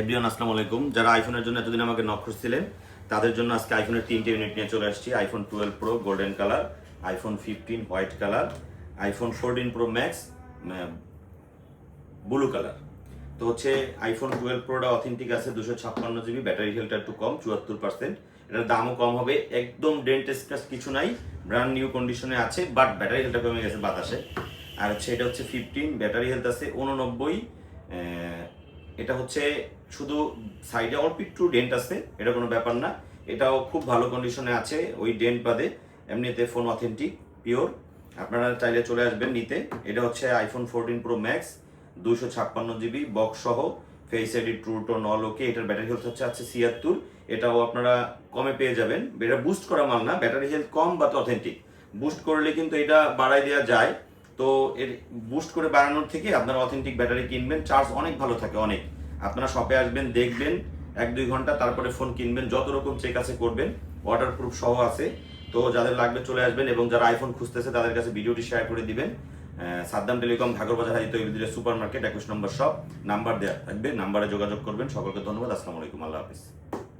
Everyone আসসালামু আলাইকুম। যারা আইফোনের জন্য এতদিন আমাকে নক করছিলেন তাদের জন্য আজকে আইফোনের 3টে ইউনিট নিয়ে চলে আসছি। IPhone 12 pro golden colour, iPhone 15 white colour, iPhone 14 Pro max blue colour. তো হচ্ছে আইফোন 12 প্রোটা অথেন্টিক আছে, 256 জিবি, ব্যাটারি হেলথটা একটু কম 74%। এটার দামও কম হবে, একদম ডেন্ট স্ক্র্যাচ কিছু নাই, ব্র্যান্ড নিউ কন্ডিশনে আছে, বাট ব্যাটারি হেলথটা কমে গেছে বাতাসে। আর হচ্ছে এটা হচ্ছে 15, ব্যাটারি হেলথ আছে 89। এটা হচ্ছে শুধু সাইডে অল্প একটু ডেন্ট আছে, এটা কোনো ব্যাপার না, এটাও খুব ভালো কন্ডিশনে আছে ওই ডেন্ট বাদে। এমনিতে ফোন অথেন্টিক পিওর, আপনারা চাইলে চলে আসবেন নিতে। এটা হচ্ছে iPhone 14 Pro Max, 256 GB box সহ, Face ID, True Tone, all okay. এটার ব্যাটারি হেলথ হচ্ছে 76। এটাও আপনারা কমে পেয়ে যাবেন। এটা বুস্ট করা মাল না, battery health com but authentic. Boost করলে কিন্তু এটা বাড়াই দেওয়া যায়, তো এর বুস্ট করে বাড়ানোর থেকে আপনারা অথেন্টিক ব্যাটারি কিনবেন, চার্জ অনেক ভালো থাকে অনেক। আপনারা শপে আসবেন, দেখবেন 1-2 ঘন্টা, তারপরে ফোন কিনবেন, যত রকম চেক আছে করবেন, ওয়াটারপ্রুফ সহ আছে। তো যাদের লাগবে চলে আসবেন, এবং যারা আইফোন খুঁজতেছে তাদের কাছে ভিডিওটি শেয়ার করে দিবেন। সাদ্দাম টেলিকম, ঘাগর বাজার, হাজি তৈরি সুপার মার্কেট, 21 নম্বর শপ, নাম্বার দেওয়া থাকবে, নাম্বারে যোগাযোগ করবেন। সকলকে ধন্যবাদ, আসসালামু আলাইকুম, আল্লাহ হাফিজ।